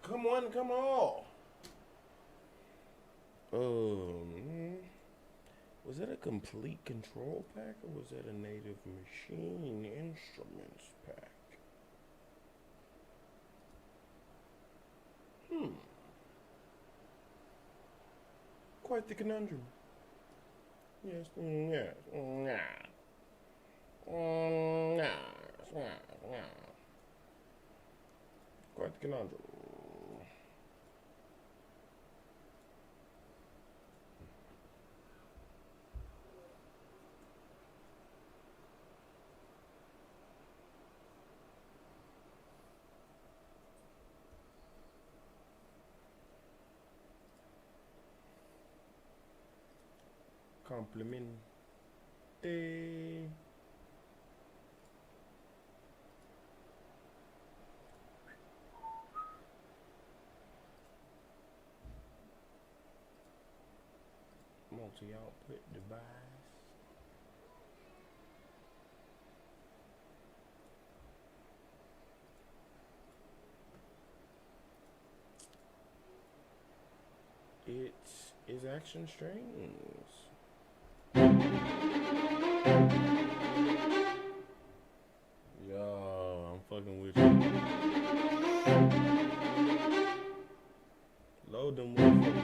Come on, come on. Was that a complete control pack or was that a native machine instruments pack? Quite the conundrum. Yes, yes, quite the conundrum. Complimente. Multi-output device. It is action strings. Yo, I'm fucking with you. Load them motherfuckers.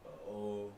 Uh-oh.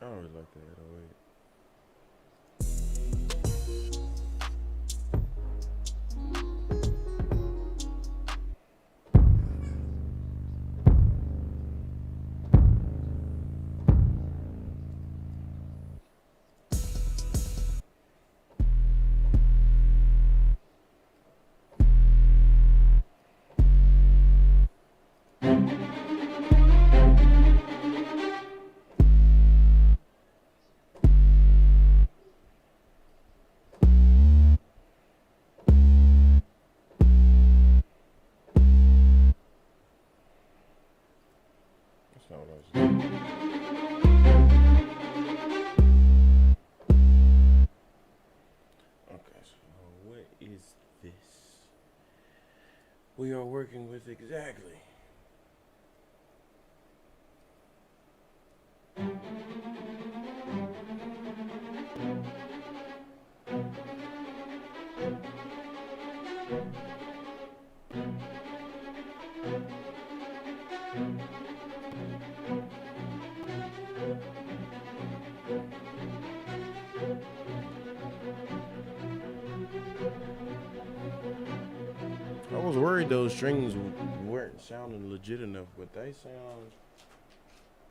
I don't really like that 808. That's not what I was doing. Okay, so what is this we are working with exactly? I was worried those strings weren't sounding legit enough, but they sound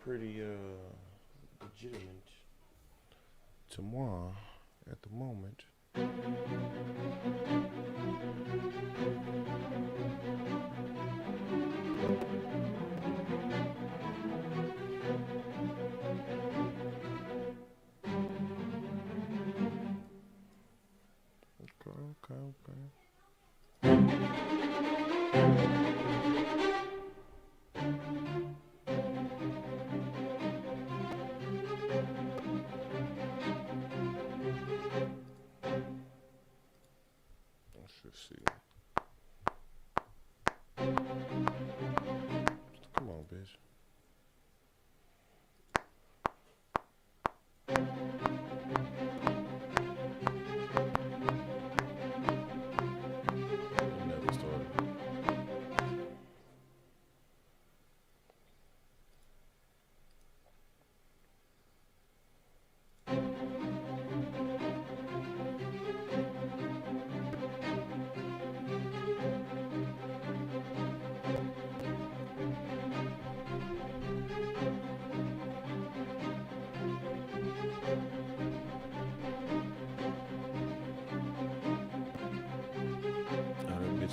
pretty legitimate to moi at the moment. Okay. Let's just see.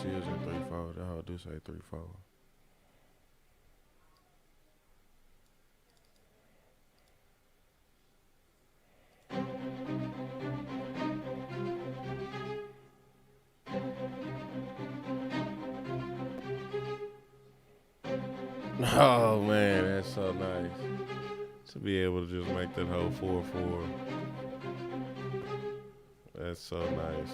is in 3/4. That hoe do say 3/4. Oh man, that's so nice to be able to just make that whole 4/4. That's so nice.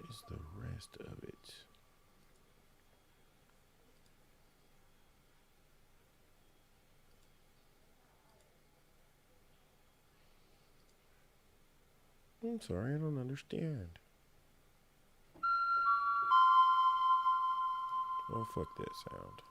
Is the rest of it? I'm sorry, I don't understand. Oh, fuck that sound.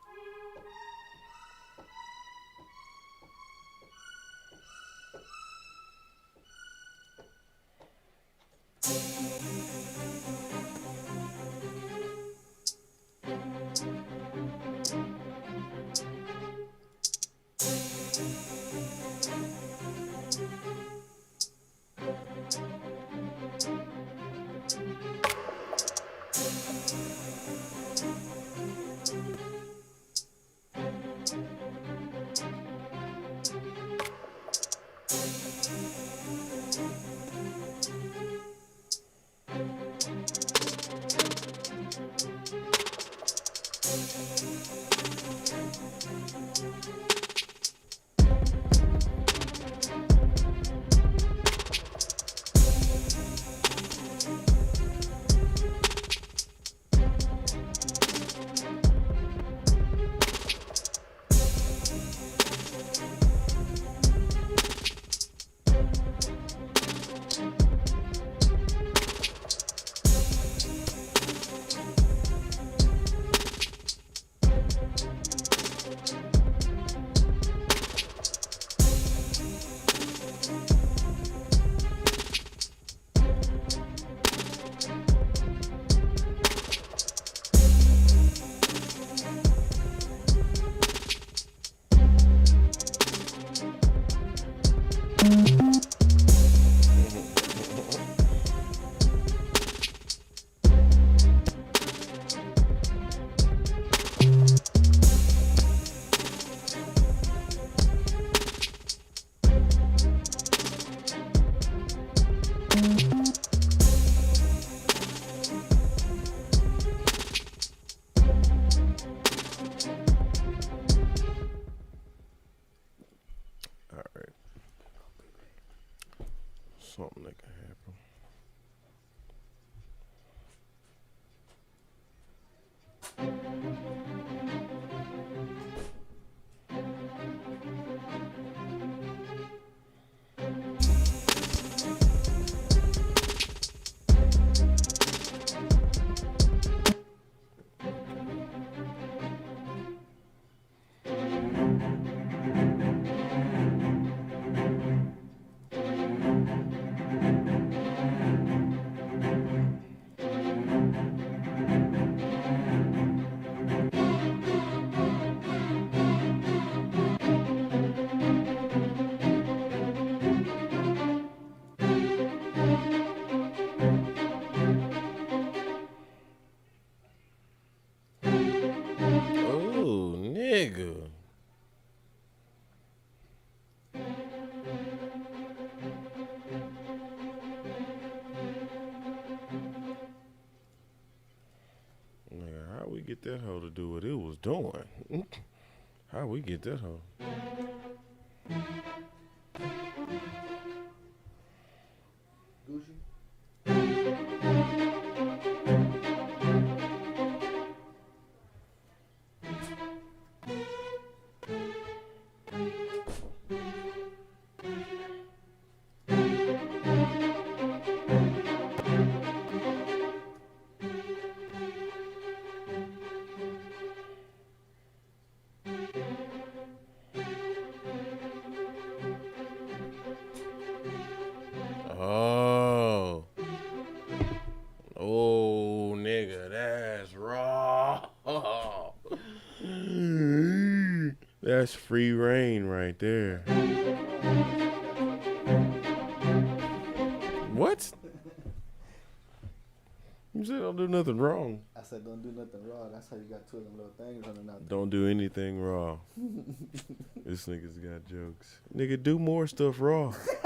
get that hoe to do what it was doing? How we get that hoe? Gucci. Oh. Oh, nigga, that's raw. That's free reign right there. What? You said don't do nothing wrong. I said don't do nothing raw. That's how you got two of them little things running out. Don't do anything raw. This nigga's got jokes. Nigga, do more stuff raw. Fuck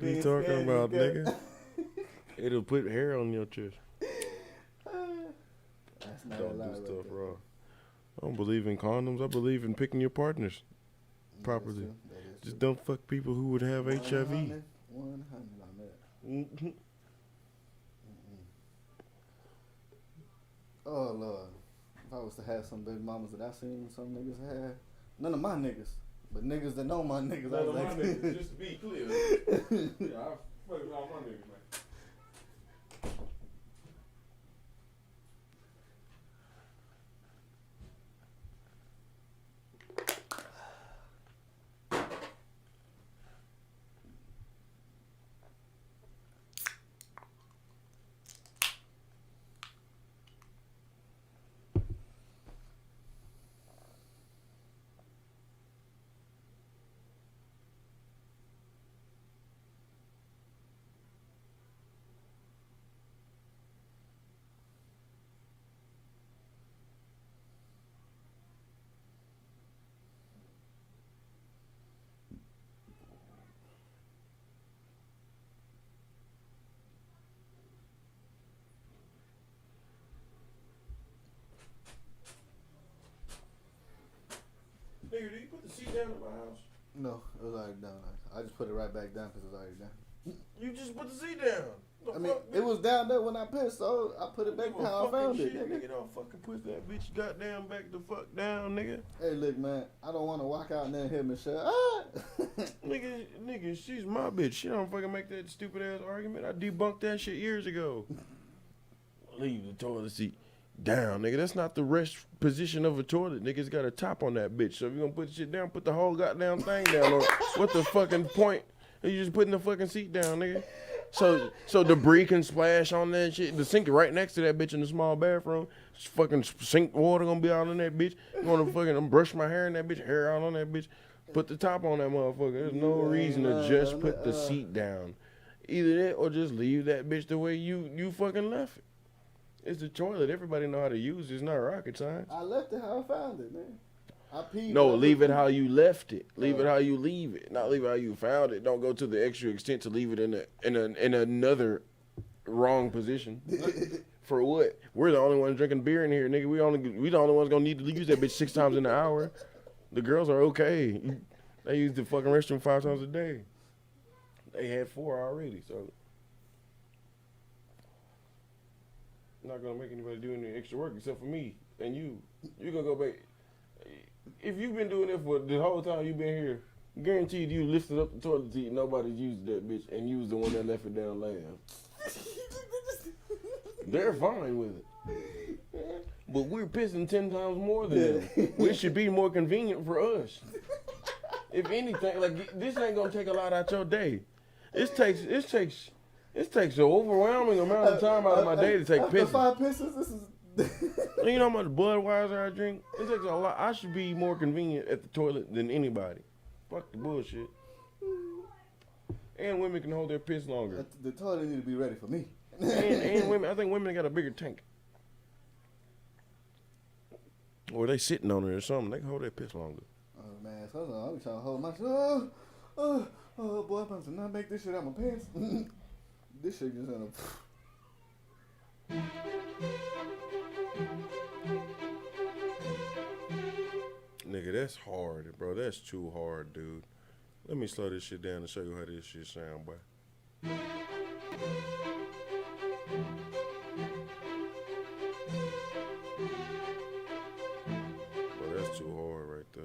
you talking about, nigga? It'll put hair on your chest. That's not Don't allowed do right stuff there. raw. I don't believe in condoms. I believe in picking your partners properly. That is Just true. don't fuck people who would have HIV. 100 on that. Mhm. Oh Lord, if I was to have some baby mamas that I seen some niggas have, none of my niggas, but niggas that know my niggas. I was like, just to be clear. Yeah, I fuck with all my niggas, man. Nigga, do you put the seat down at my house? no, it was already done. I just put it right back down because it was already done. You just put the seat down. The I mean, fuck, it was down there when I pissed, so I put it back You a how I fucking found it, shit, nigga. nigga. Don't fucking put that bitch goddamn back the fuck down, nigga. Hey, look, man, I don't want to walk out and then hear Michelle. Ah! Nigga, she's my bitch. She don't fucking make that stupid ass argument. I debunked that shit years ago. Leave the toilet seat down, nigga. That's not the rest position of a toilet. Nigga, it's got a top on that bitch. So if you gonna put the shit down, put the whole goddamn thing down. Or what the fucking point? You just putting the fucking seat down, nigga. So debris can splash on that shit. The sink right next to that bitch in the small bathroom. Fucking sink water gonna be all in that bitch. You wanna fucking brush my hair in that bitch, hair out on that bitch. Put the top on that motherfucker. There's no reason to just put the seat down. Either that or just leave that bitch the way you fucking left it. It's the toilet. Everybody know how to use it. It's not rocket science. I left it how I found it, man. I peed. No, I leave looked- it how you left it. Leave it how you leave it. Not leave it how you found it. Don't go to the extra extent to leave it in another wrong position. For what? We're the only ones drinking beer in here, nigga. We the only ones gonna need to use that bitch 6 times in the hour. The girls are okay. They use the fucking restroom 5 times a day. They had 4 already, so I'm not gonna make anybody do any extra work except for me and you. You gonna go back. If you've been doing it for the whole time you've been here, guaranteed you lifted up the toilet seat and nobody's used that bitch, and you was the one that left it down last. They're fine with it. But we're pissing 10 times more than them. It should be more convenient for us. If anything, like this ain't gonna take a lot out your day. It takes an overwhelming amount of time out of my day to take after pisses. 5 pisses, this is. You know how much Budweiser I drink? It takes a lot. I should be more convenient at the toilet than anybody. Fuck the bullshit. And women can hold their piss longer. The toilet need to be ready for me. And women, I think women got a bigger tank. Or they sitting on it or something. They can hold their piss longer. Oh man, so I'm trying to hold my. Oh boy, I'm to not make this shit out my pants. This shit just gonna. that's hard, bro. That's too hard, dude. Let me slow this shit down and show you how this shit sound, boy. Bro, that's too hard right there.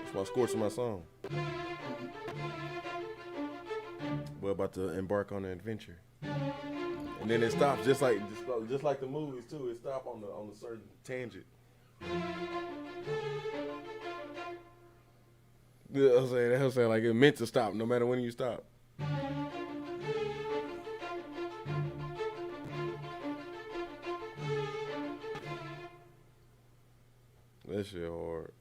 That's my score to my song. We're about to embark on an adventure, and then it stops just like the movies too. It stops on a certain tangent. I'm saying like it meant to stop, no matter when you stop. That shit hard.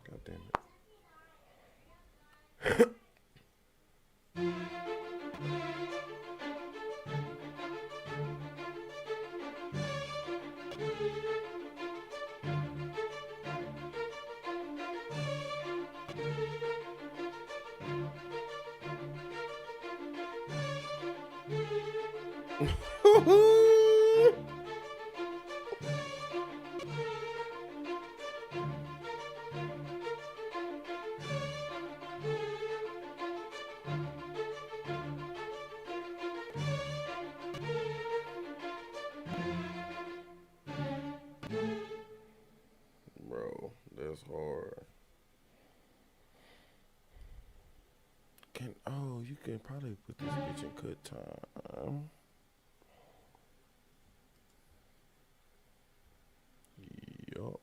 God damn it. Bro, that's hard. You can probably put this bitch in good time. Yup.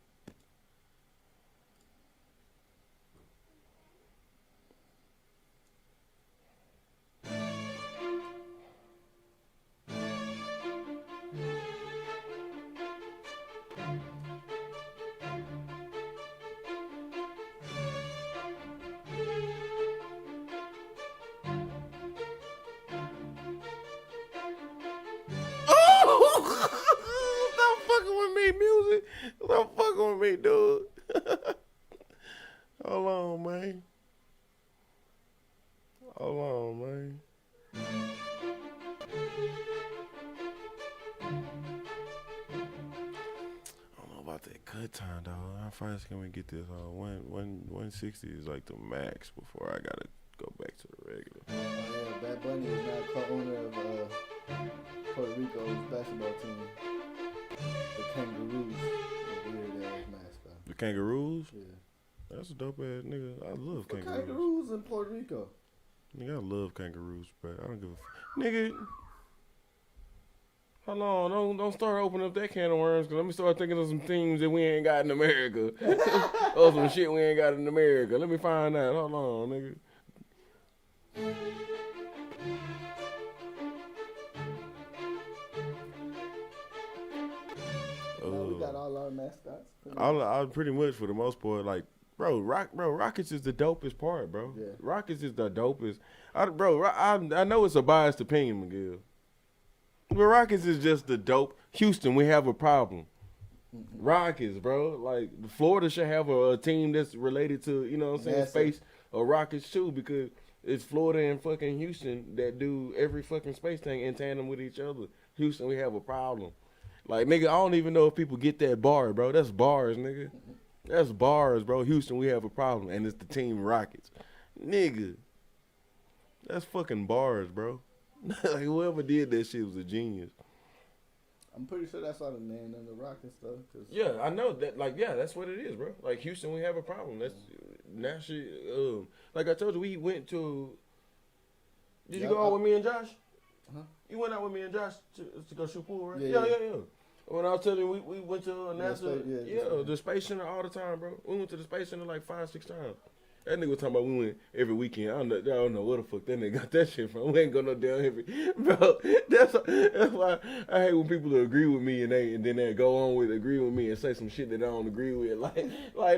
Stop fucking with me, music. Stop fucking with me, dude. Hold on, man. Hold on, man. I don't know about that good time, though. How fast can we get this? 160 is like the max before I gotta go back to the regular. Yeah, Bad Bunny is now co-owner of Puerto Rico's basketball team, the Kangaroos. A weird ass mascot. The Kangaroos? Yeah. That's a dope ass nigga. I love kangaroos. Kangaroos in Puerto Rico. Nigga, I love kangaroos, bro. I don't give a nigga. Hold on, don't start opening up that can of worms, cause let me start thinking of some things that we ain't got in America. Or some shit we ain't got in America. Let me find out. Hold on, nigga. We got all our mascots. I pretty much for the most part, like, Rockets is the dopest part, bro. Yeah. Rockets is the dopest. I know it's a biased opinion, Miguel. But Rockets is just the dope. Houston, we have a problem. Mm-hmm. Rockets, bro. Like, Florida should have a team that's related to, you know what I'm saying, space or Rockets too, because it's Florida and fucking Houston that do every fucking space thing in tandem with each other. Houston, we have a problem. Like, nigga, I don't even know if people get that bar, bro. That's bars, nigga. That's bars, bro. Houston, we have a problem, and it's the team Rockets. Nigga, that's fucking bars, bro. Like, whoever did that shit was a genius. I'm pretty sure that's why the name and the rock and stuff. Cause Yeah, I know that. Like, yeah, that's what it is, bro. Like Houston, we have a problem. That's national. Like I told you, we went to. Did you go out with me and Josh? Huh? You went out with me and Josh to go shoot pool, right? Yeah. When I was telling you, we went to NASA. The Space Center all the time, bro. We went to the Space Center like 5-6 times. That nigga was talking about we went every weekend. I don't know where the fuck that nigga got that shit from. We ain't going no damn every. Bro, that's why I hate when people agree with me and then they go on with agree with me and say some shit that I don't agree with. Like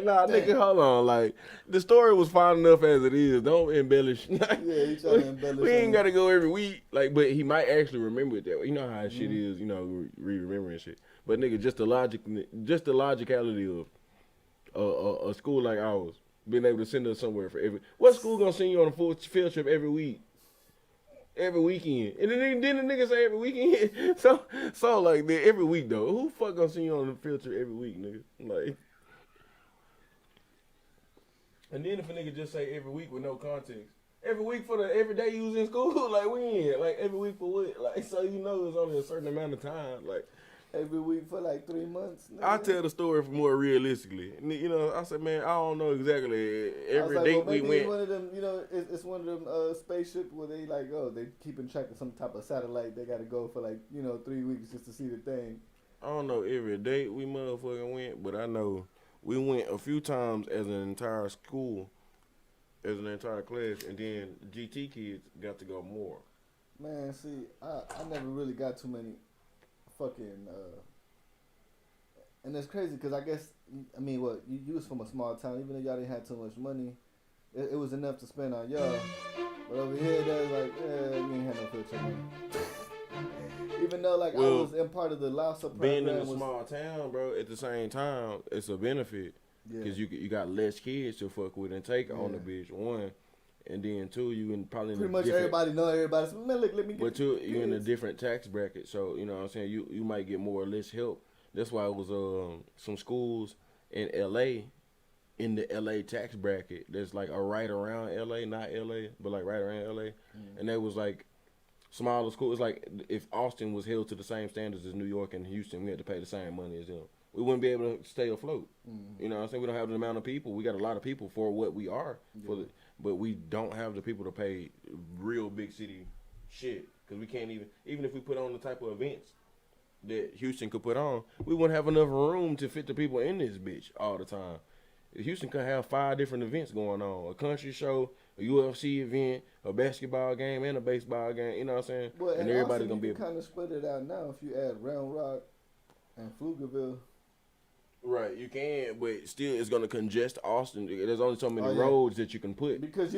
nah, nigga, hold on. Like, the story was fine enough as it is. Don't embellish. Yeah, he trying to embellish. We ain't got to go every week. Like, but he might actually remember it that way. You know how shit is, you know, remembering shit. But nigga, just the logicality of a school like ours. Being able to send us somewhere for what school gonna send you on a full field trip every week, every weekend? And then the nigga say every weekend. So like every week though, who fuck gonna send you on a field trip every week, nigga? Like, and then if a nigga just say every week with no context, every week for every day you was in school, like when, like every week for what? Like, so you know it's only a certain amount of time, like. Every week for like 3 months. Nigga. I tell the story more realistically. You know, I said, man, I don't know exactly every date we went. One of them, you know, it's one of them spaceship where they like, they keeping track of some type of satellite. They got to go for like, 3 weeks just to see the thing. I don't know every date we motherfucking went, but I know we went a few times as an entire school, as an entire class, and then GT kids got to go more. Man, see, I never really got too many fucking and it's crazy because I guess you was from a small town, even though y'all didn't have too much money, it was enough to spend on y'all. But over here, that's like, you ain't had no future money. Even though I was in part of the LAUSA program. Being in a small town, bro, at the same time, it's a benefit because you got less kids to fuck with and take on the bitch. One. And then two, you in probably pretty much everybody know everybody. So, man, look, let me get. But two, you in a different tax bracket, so you know what I'm saying. You might get more or less help. That's why it was some schools in LA, in the LA tax bracket. That's like right around LA, not LA, but like right around LA, and that was like smaller schools. It's like if Austin was held to the same standards as New York and Houston, we had to pay the same money as them. We wouldn't be able to stay afloat. You know what I'm saying? We don't have the amount of people. We got a lot of people for what we are but we don't have the people to pay real big city shit because we can't even if we put on the type of events that Houston could put on, we wouldn't have enough room to fit the people in this bitch all the time. Houston could have 5 different events going on: a country show, a UFC event, a basketball game, and a baseball game. You know what I'm saying? Well, and everybody's gonna be kind of split it out now if you add Round Rock and Pflugerville. Right, you can, but still it's gonna congest Austin. There's only so many roads that you can put. Because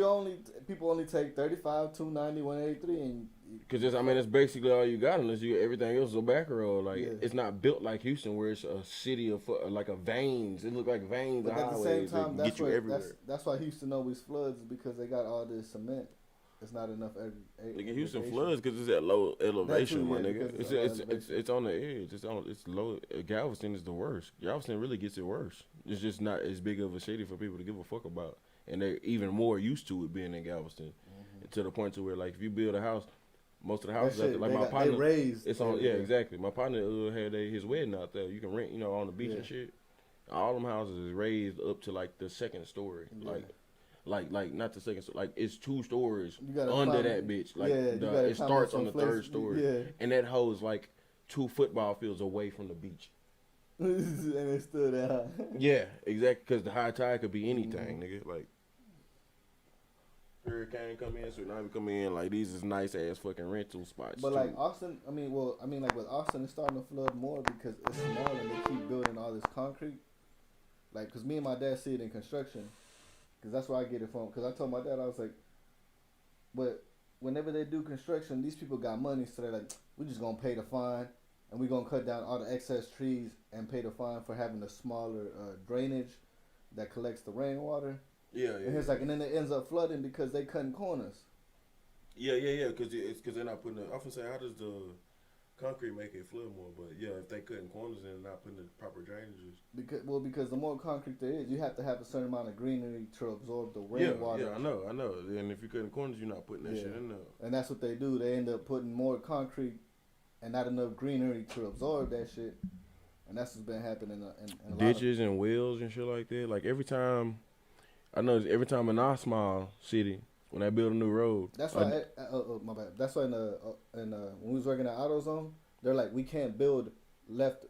people only take 35, 290, 183, and because that's basically all you got, unless everything else is a back road. Like it's not built like Houston, where it's a city of like a veins. It look like veins. But at the same time, get you everywhere. That's why Houston always floods, because they got all this cement. It's not enough. Houston floods because it's at low elevation, my nigga. It's on the edge. It's low. Galveston is the worst. Galveston really gets it worse. It's just not as big of a city for people to give a fuck about, and they're even more used to it being in Galveston, to the point to where like if you build a house, most of the houses out there, like my partner, they raised. It's on. Yeah, exactly. My partner had his wedding out there. You can rent, on the beach and shit. All them houses is raised up to like the 2nd story, Like not the 2nd story, like it's 2 stories under that bitch. Like it starts on the 3rd story, and that hoe is like 2 football fields away from the beach. And it's still that high. Yeah, exactly. Because the high tide could be anything, nigga. Like hurricane come in, tsunami come in. Like these is nice ass fucking rental spots. But like Austin, like with Austin, it's starting to flood more because it's small and they keep building all this concrete. Like, cause me and my dad see it in construction. Because that's where I get it from. Because I told my dad, I was like, but whenever they do construction, these people got money, so they're like, we're just going to pay the fine, and we're going to cut down all the excess trees and pay the fine for having a smaller drainage that collects the rainwater. Yeah. And it's like, and then it ends up flooding because they cutting corners. Yeah. Because they're not putting I often say, how does the concrete make it flood more? But yeah, if they cutting corners and not putting the proper drainages. Because the more concrete there is, you have to have a certain amount of greenery to absorb the rainwater. Yeah, I know. And if you're cutting corners, you're not putting that shit in there. And that's what they do. They end up putting more concrete and not enough greenery to absorb that shit. And that's what's been happening in a ditches and wheels and shit like that. Like every time in our small city, when they build a new road. That's why, my bad. That's why when we was working at AutoZone, they're like, we can't build left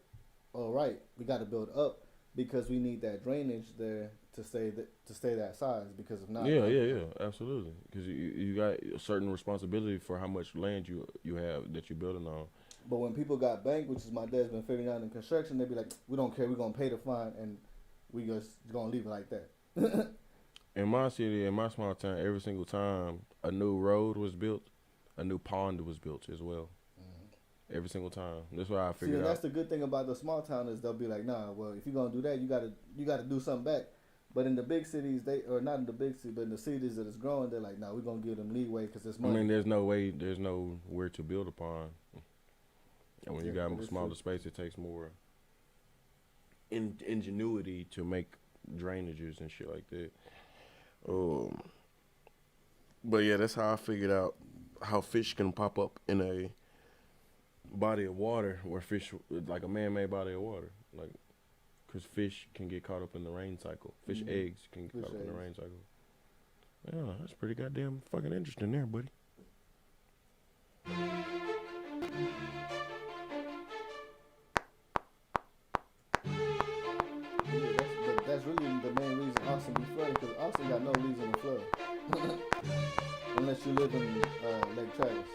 or right. We got to build up because we need that drainage there to stay that size. Because if not, yeah, absolutely. Because you got a certain responsibility for how much land you have that you're building on. But when people got banked, which is my dad's been figuring out in construction, they be like, we don't care, we're going to pay the fine, and we just going to leave it like that. In my city, in my small town, every single time a new road was built, a new pond was built as well. Mm-hmm. Every single time. That's why I figured out. That's the good thing about the small town is they'll be like, nah, well, if you're going to do that, you gotta do something back. But in the big cities, or not in the big cities, but in the cities that is growing, they're like, nah, we're going to give them leeway because it's money. I mean, there's nowhere to build a pond. And when you got a smaller space, it takes more ingenuity to make drainages and shit like that. But yeah, that's how I figured out how fish can pop up in a body of water where fish, like a man-made body of water. Like, because fish can get caught up in the rain cycle. Fish eggs can get caught up in the rain cycle. Yeah, that's pretty goddamn fucking interesting there, buddy. That's really the main reason Austin be flooded, because Austin got no reason to flood. Unless you live in Lake Travis.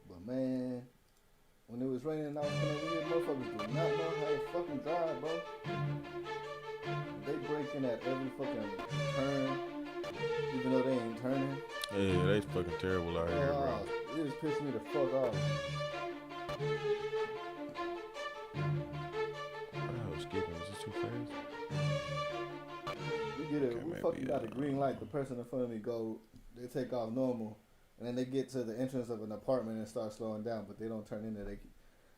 But man, when it was raining and I was coming over here, motherfuckers do not know how to fucking drive, bro. They breaking at every fucking turn, even though they ain't turning. Yeah, they fucking terrible out here, bro. It just pissed me the fuck off. I was skipping. Is this too fast? We get it. We fucking got a green light. The person in front of me they take off normal, and then they get to the entrance of an apartment and start slowing down, but they don't turn in there.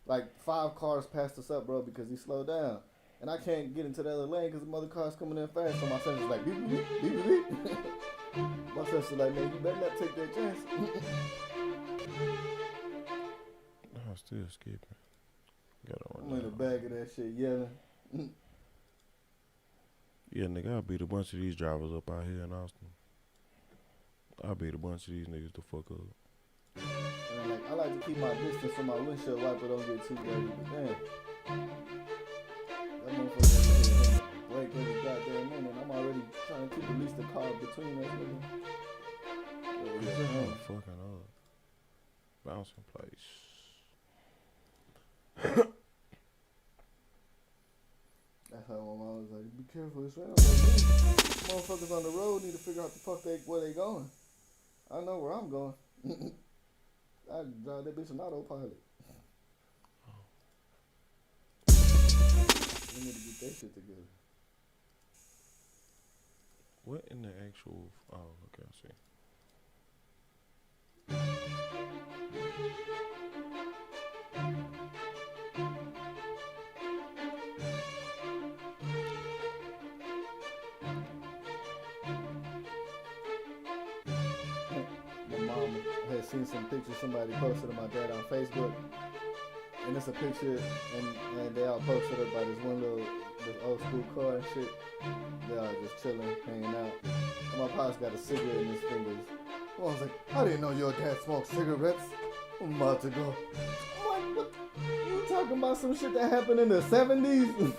Like 5 cars passed us up, bro, because he slowed down. And I can't get into the other lane because the mother car's coming in fast. So my son's like, beep, beep, beep, beep, beep. My son's like, man, you better not take that chance. I'm still skipping. I'm in the bag of that shit yelling. Yeah, nigga, I beat a bunch of these drivers up out here in Austin. I beat a bunch of these niggas the fuck up. And like, I like to keep my distance so my windshield wiper don't get too dirty. But damn. That motherfucker break every goddamn minute. I'm already trying to keep at least a car between us. Yeah, fucking up. Bouncing place. That's how my mom was like, be careful, it's raining. Like, motherfuckers on the road need to figure out the fuck where they going. I know where I'm going. I drive that bitch on autopilot. We need to get that shit together. What in the actual... Oh, okay, I see. My mom had seen some pictures somebody posted of my dad on Facebook. And it's a picture, and they all posted up by this old school car and shit. They all just chilling, hanging out. And my pops got a cigarette in his fingers. I was like, I didn't know your dad smoked cigarettes. I'm about to go. What? You talking about some shit that happened in the 70s?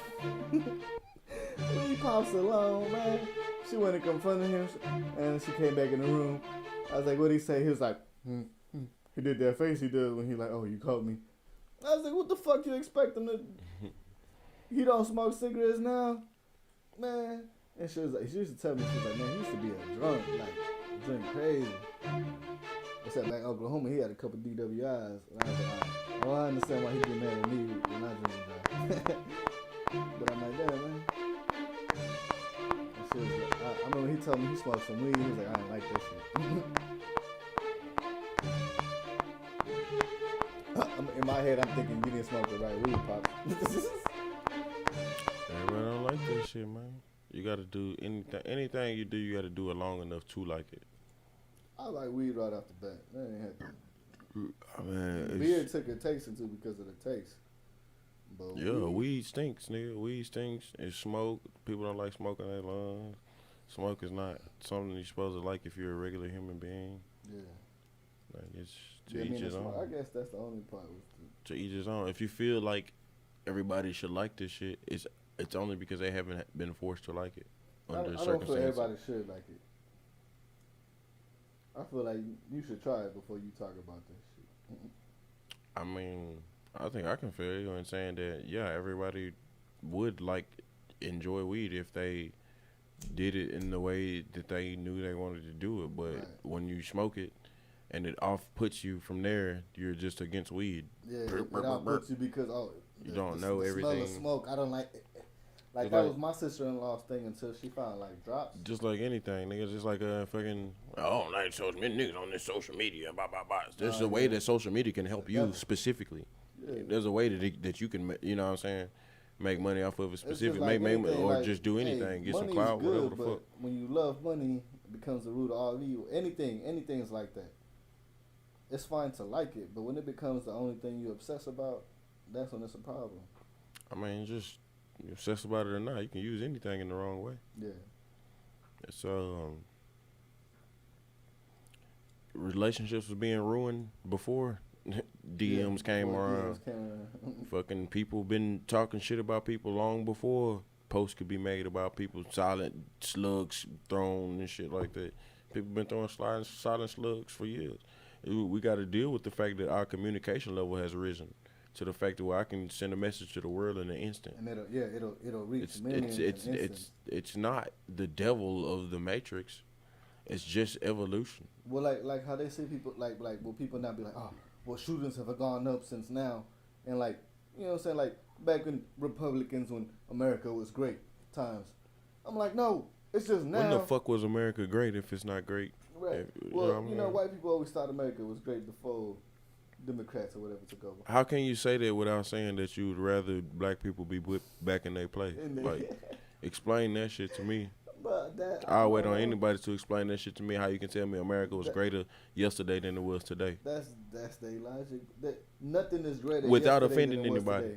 Leave Pops alone, man. She went and confronted him, and she came back in the room. I was like, what'd he say? He was like, He did that face he did when he like, oh, you caught me. I was like, what the fuck you expect him to... He don't smoke cigarettes now? Man. And she used to tell me, she was like, man, he used to be a drunk, like, drink crazy. Except back in Oklahoma, he had a couple DWIs. And I was like, all right. Well, I understand why he get mad at me when I drink and drive. But I'm like, damn, man. And she was like, I remember he told me he smoked some weed. He was like, I didn't like that shit. In my head, I'm thinking you didn't smoke the right weed, Pop. Everybody don't like that shit, man. You gotta do anything you do. You gotta do it long enough to like it. I like weed right off the bat. That ain't had to. I mean, Beer took a taste into because of the taste. But yeah, weed stinks, nigga. Weed stinks. It's smoke. People don't like smoke in their lungs. Smoke is not something you're supposed to like if you're a regular human being. Yeah. Like it's to each his own. I guess that's the only part. To each his own. If you feel like everybody should like this shit, it's only because they haven't been forced to like it under I don't circumstances. feel everybody should like it. I feel like you should try it before you talk about this shit. I mean, I think I can feel you in saying that, yeah, everybody would enjoy weed if they did it in the way that they knew they wanted to do it. But when you smoke it and it puts you from there, you're just against weed. Yeah, it puts you because you don't know the everything. Smell of smoke, I don't like it. Like that was my sister-in-law's thing until she found like drops. Just like anything, niggas. Just like fucking. I don't like so many niggas on this social media. Blah blah blah. There's a way that social media can help you specifically. Yeah. There's a way that you can, you know what I'm saying, make money off of it specific. Like make or just do anything. Get some clout, good, whatever the fuck. When you love money, it becomes the root of all evil. Anything's like that. It's fine to like it, but when it becomes the only thing you obsess about, that's when it's a problem. I mean, just you obsess about it or not, you can use anything in the wrong way. Yeah. So, relationships was being ruined before DMs came around. Fucking people been talking shit about people long before posts could be made about people, silent slugs thrown and shit like that. People been throwing silent slugs for years. We got to deal with the fact that our communication level has risen to the fact that where I can send a message to the world in an instant. And it'll reach millions. It's not the devil of the Matrix. It's just evolution. Well, like how they say people will people not be like, oh, well, shootings have gone up since now, and like, you know what I'm saying, like back when Republicans, when America was great times. I'm like, no, it's just now. When the fuck was America great if it's not great? Right. Well, white people always thought America was great before Democrats or whatever took over. How can you say that without saying that you would rather black people be put back in their place? Like, explain that shit to me. But I'll wait on anybody to explain that shit to me. How you can tell me America was greater yesterday than it was today? That's their logic. Nothing is greater without offending anybody.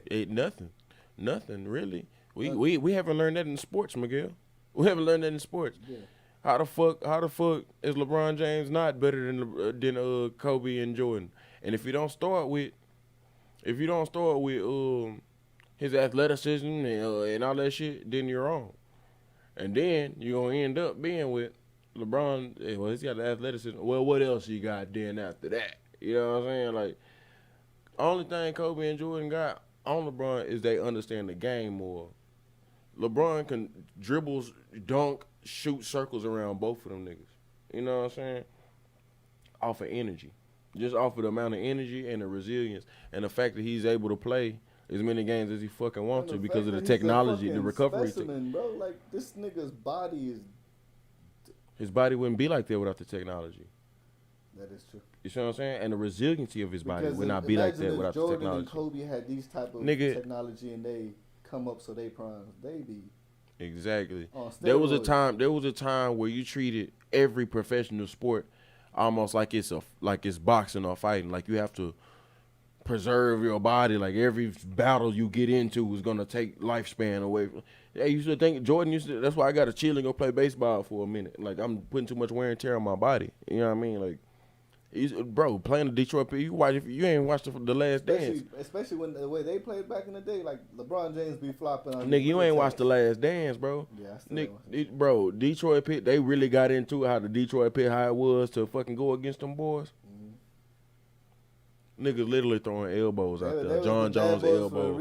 Nothing really. We haven't learned that in sports, Miguel. We haven't learned that in sports. Yeah. How the fuck is LeBron James not better than Kobe and Jordan? And if you don't start with his athleticism and all that shit, then you're wrong. And then you're gonna end up being with LeBron. Well, he's got the athleticism. Well, what else you got then after that? You know what I'm saying? Like, only thing Kobe and Jordan got on LeBron is they understand the game more. LeBron can dribbles, dunk, shoot circles around both of them niggas. You know what I'm saying? Off of energy. Just off of the amount of energy and the resilience and the fact that he's able to play as many games as he fucking wants to because of the technology, the recovery. Bro, like this nigga's body is. His body wouldn't be like that without the technology. That is true. You see what I'm saying? And the resiliency of his body would not be like that without Jordan the technology. And Kobe had these type of technology and they come up so they primes. They be exactly. There was a time where you treated every professional sport almost like it's boxing or fighting. Like you have to preserve your body. Like every battle you get into is gonna take lifespan away. Yeah, you should think Jordan used to. That's why I got to chill and go play baseball for a minute. Like I'm putting too much wear and tear on my body. You know what I mean? Like, bro, playing the Detroit. You ain't watched the Last Dance. Especially when the way they played back in the day. Like LeBron James be flopping on. Nigga, you ain't watched the Last Dance, bro. Yeah, I still bro, Detroit Pit. They really got into how the Detroit Pit how it was to fucking go against them boys. Niggas literally throwing elbows out there. John Jones elbow.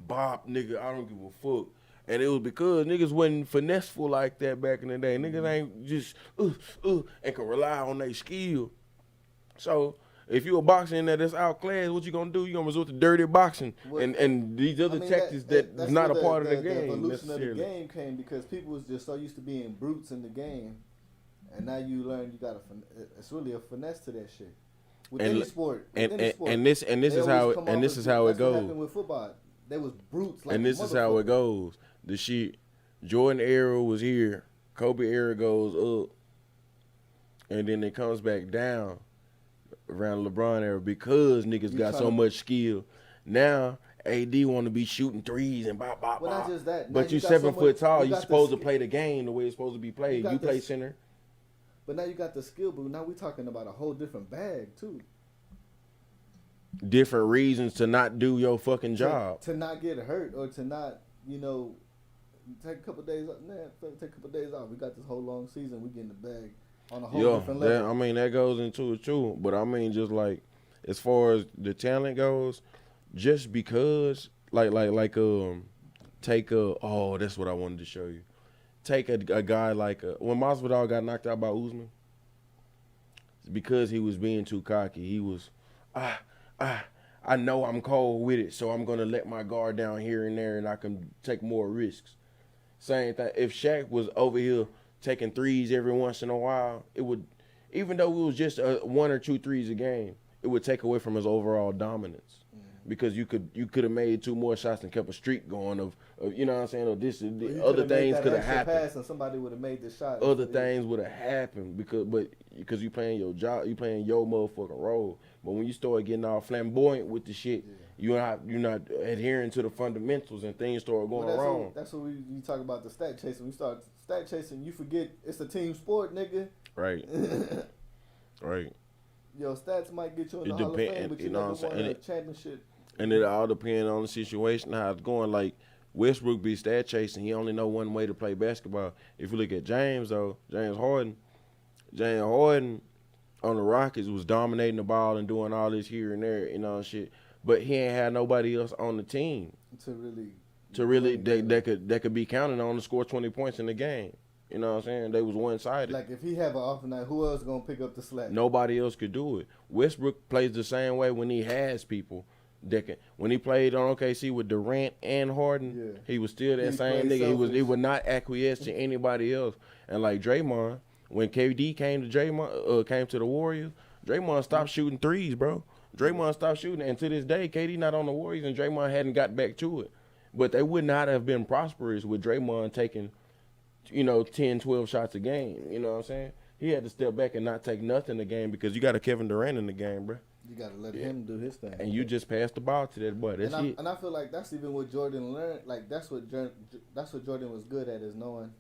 Bop, nigga, I don't give a fuck. And it was because niggas wasn't finesseful like that back in the day. Niggas ain't just and can rely on their skill. So if you a boxer in there that's outclassed, what you gonna do? You gonna resort to dirty boxing and these other tactics that's not a part of the game. The evolution of the game came because people was just so used to being brutes in the game, and now you learn you got it's really a finesse to that shit. With any sport, and this is how it goes. With football, they was brutes. Like and this is how it goes. The shit Jordan era was here. Kobe era goes up. And then it comes back down around LeBron era because niggas got so much skill. Now, AD want to be shooting threes and bop, bop, well, bop. not just that. But you 7 foot tall. You supposed to play the game the way it's supposed to be played. You play center. But now you got the skill, but now we're talking about a whole different bag, too. Different reasons to not do your fucking job. To not get hurt or to not, take a couple days off. Take a couple days off. We got this whole long season. We getting the bag on a whole different level. That goes into it too. But I mean, just like as far as the talent goes, just because take that's what I wanted to show you. Take a guy like when Masvidal got knocked out by Usman, because he was being too cocky. He was I know I'm cold with it, so I'm gonna let my guard down here and there, and I can take more risks. Same thing. If Shaq was over here taking threes every once in a while, it would, even though it was just 1 or 2 threes a game, it would take away from his overall dominance. Because you could have made 2 more shots and kept a streak going of you know what I'm saying, or this other things could have happened. Pass and somebody would have made the shot. Other things would have happened because you playing your job, you playing your motherfucking role. But when you start getting all flamboyant with the shit, you're not adhering to the fundamentals and things start going wrong. That's what you talk about the stat chasing. We start stat chasing, you forget it's a team sport, nigga. Right. Right. Your stats might get you in the Hall of Fame, but you never won a championship. And it all depends on the situation, how it's going. Like Westbrook be stat chasing. He only know one way to play basketball. If you look at James Harden on the Rockets was dominating the ball and doing all this here and there, shit. But he ain't had nobody else on the team to really that could be counting on to score 20 points in the game. You know what I'm saying? They was one-sided. Like, if he have an off night, who else going to pick up the slack? Nobody else could do it. Westbrook plays the same way when he has people that can. When he played on OKC with Durant and Harden, he was still that same nigga. Selfish. He would not acquiesce to anybody else. And like Draymond, when KD came to the Warriors, Draymond stopped shooting threes, bro. Draymond stopped shooting, and to this day, KD not on the Warriors, and Draymond hadn't got back to it. But they would not have been prosperous with Draymond taking 10, 12 shots a game. You know what I'm saying? He had to step back and not take nothing a game because you got a Kevin Durant in the game, bro. You got to let him do his thing. And you just pass the ball to that boy. That's it. And I feel like that's even what Jordan learned. Like, that's what Jordan was good at, is knowing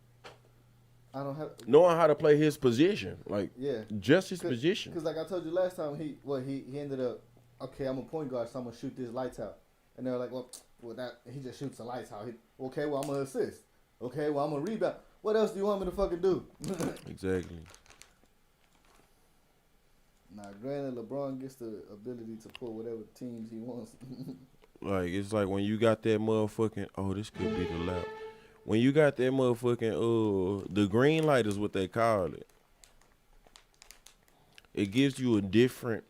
how to play his position. Like, just his position. Because like I told you last time, he ended up, okay, I'm a point guard, so I'm going to shoot these lights out. And they were like, well, he just shoots the lights out. Okay, well, I'm going to assist. Okay, well, I'm going to rebound. What else do you want me to fucking do? Exactly. Now, granted, LeBron gets the ability to pull whatever teams he wants. Like, it's like when you got that motherfucking, this could be the lap. When you got that motherfucking, the green light is what they call it. It gives you a different,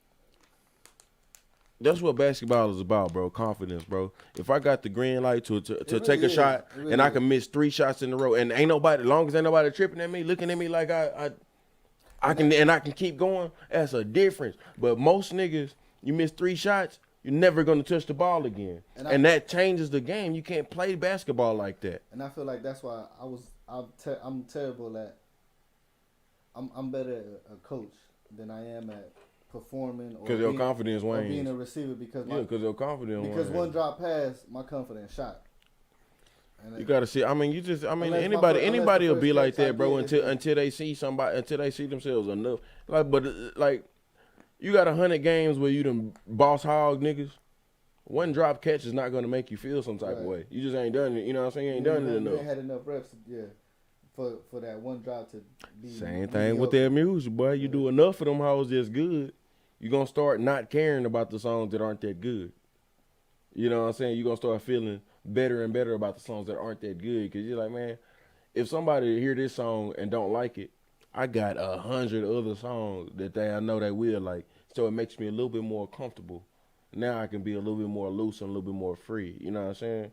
that's what basketball is about, bro. Confidence, bro. If I got the green light to take a shot and I can miss 3 shots in a row and ain't nobody, as long as ain't nobody tripping at me, looking at me like I can keep going, that's a difference. But most niggas, you miss 3 shots, you're never gonna touch the ball again, and that changes the game. You can't play basketball like that. And I feel like that's why I'm terrible at. I'm better at a coach than I am at performing or because your confidence wanes. Or being a receiver because your confidence wanes. Because one drop pass, my confidence shot. And you gotta see. Anybody will be like that, bro. Until they see somebody, until they see themselves enough. You got 100 games where you done boss hog niggas. One drop catch is not gonna make you feel some type of way. You just ain't done it. You know what I'm saying? You ain't done it enough. You ain't had enough reps, for that one drop to be. Same thing with their music, boy. You do enough of them hoes that's good, you gonna start not caring about the songs that aren't that good. You know what I'm saying? You gonna start feeling better and better about the songs that aren't that good, because you're like, man, if somebody hear this song and don't like it, I got 100 other songs that I know they will like, so it makes me a little bit more comfortable. Now I can be a little bit more loose and a little bit more free. You know what I'm saying?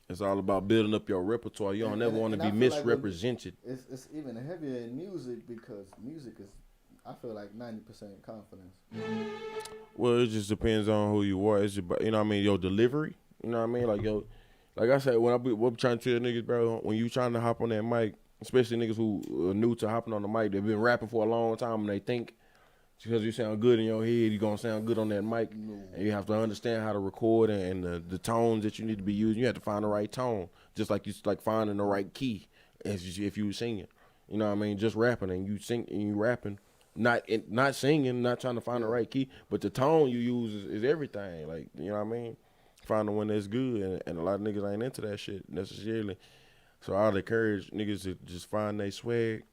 It's all about building up your repertoire. You don't never want to be misrepresented. Like it's even heavier in music, because music is, I feel like, 90% confidence. Well, it just depends on who you are. It's about, your delivery. You know what I mean? Like, yo, like I said, when I'm trying to tell niggas, bro, when you trying to hop on that mic, especially niggas who are new to hopping on the mic, they've been rapping for a long time and they think because you sound good in your head, you're going to sound good on that mic. No. And you have to understand how to record and the tones that you need to be using. You have to find the right tone, just like you like finding the right key if you were singing. You know what I mean? Just rapping and you sing and you rapping. Not singing, not trying to find the right key, but the tone you use is everything. Like, you know what I mean? Find the one that's good, and a lot of niggas ain't into that shit necessarily. So I'd encourage niggas to just find their swag.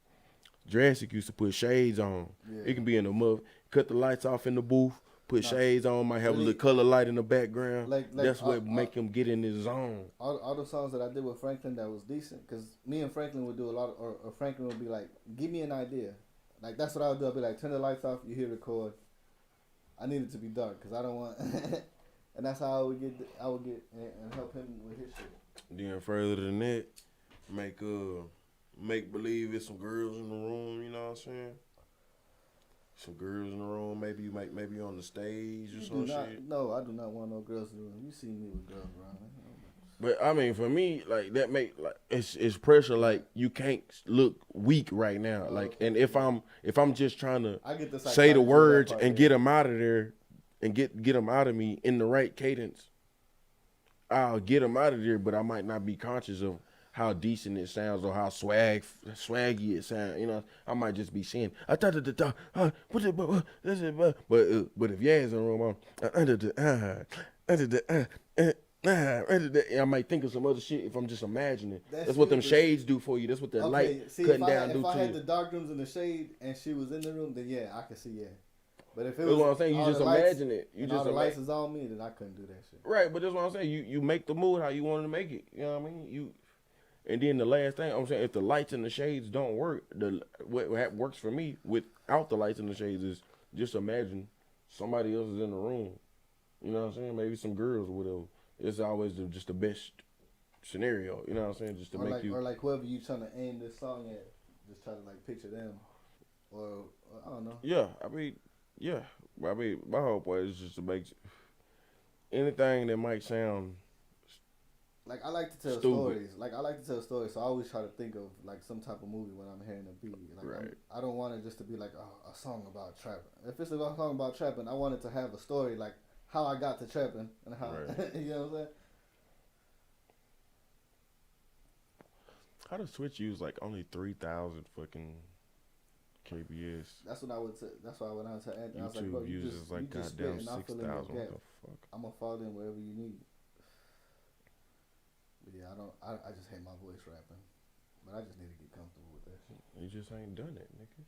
Jurassic used to put shades on. Yeah. It can be in the mud, cut the lights off in the booth, put shades on, might have a little color light in the background. Like that's what make him get in his zone. All the songs that I did with Franklin that was decent, because me and Franklin would do a lot, or Franklin would be like, give me an idea. Like, that's what I would do. I'd be like, turn the lights off, you hear record. I need it to be dark, because I don't want... and that's how I would get and help him with his shit. Then further than that, make believe it's some girls in the room, you know what I'm saying? Some girls in the room, maybe on the stage or some shit. No, I do not want no girls in the room. You see me with girls around. But I mean, for me, like that make like it's pressure. Like you can't look weak right now. Like, and if I'm just trying to say the words and get them out of there, and get them out of me in the right cadence, I'll get them out of there. But I might not be conscious of how decent it sounds or how swaggy it sounds. You know, I might just be saying, but if Yaz in the room, I might think of some other shit if I'm just imagining. That's what them shades do for you. That's what the light cutting down do to you. If I had the dark rooms in the shade and she was in the room, then yeah, I could see, yeah. But if it was, what I'm saying, you just imagine it. You just all the lights is on me, then I couldn't do that shit. Right, but that's what I'm saying. You make the mood how you wanted to make it. You know what I mean? And then the last thing I'm saying, if the lights and the shades don't work, what works for me without the lights and the shades is just imagine somebody else is in the room. You know what I'm saying? Maybe some girls or whatever. It's always just the best scenario. You know what I'm saying? Just to make you. Or like whoever you trying to aim this song at, just try to like picture them. Or I don't know. Yeah, I mean, my whole point is just to make anything that might sound. Like, I like to tell stupid. stories. So I always try to think of like some type of movie when I'm hearing a beat. Like, right. I don't want it just to be like a song about trapping. If it's a song about trapping, I want it to have a story, like how I got to trapping and how, right. You know what I'm saying? How the Switch use like only 3,000 fucking KBS? That's what I would say. That's why I went out to Anthony. I was like, bro, you just like goddamn 6,000. What the fuck? I'm gonna fall in wherever you need. But yeah, I just hate my voice rapping. But I just need to get comfortable with that shit. You just ain't done it, nigga.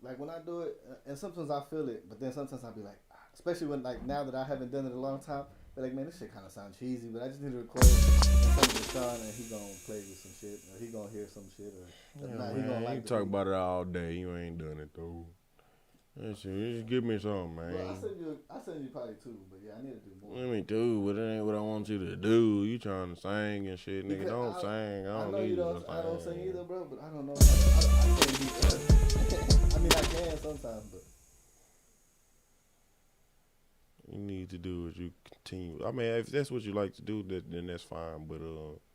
Like when I do it, and sometimes I feel it, but then sometimes I'll be like, especially when like now that I haven't done it in a long time, be like, man, this shit kind of sound cheesy, but I just need to record it and send it to Sean, and he gonna play with some shit, or he gonna hear some shit, or yeah, not, man, he gonna like. You talk about it all day, you ain't done it though. Just give me something, man. Well, I send you probably two, but yeah, I need to do more. Let me do, but it ain't what I want you to do. You trying to sing and shit, nigga. Don't sing. I don't need you to sing. I don't sing either, bro, but I don't know. I can't be I mean, I can sometimes, but. You need to do is you continue. I mean, if that's what you like to do, then that's fine. But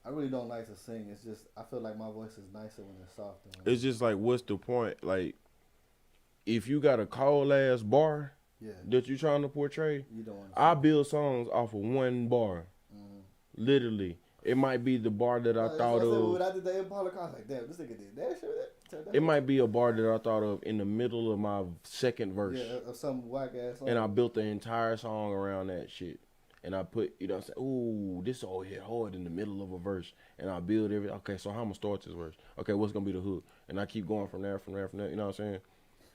I really don't like to sing. It's just I feel like my voice is nicer when it's softer. It's just like, what's the point? Like, if you got a cold ass bar that you trying to portray, you don't want I build songs off of one bar. Mm-hmm. Literally, it might be the bar that I thought of. When I did the Impala, I was like, damn, this nigga did that shit. It might be a bar that I thought of in the middle of my second verse. Yeah, of some whack ass song. And I built the entire song around that shit. And I put, you know what I'm saying, ooh, this all hit hard in the middle of a verse. And I build okay, so how I'm going to start this verse? Okay, what's going to be the hook? And I keep going from there, you know what I'm saying?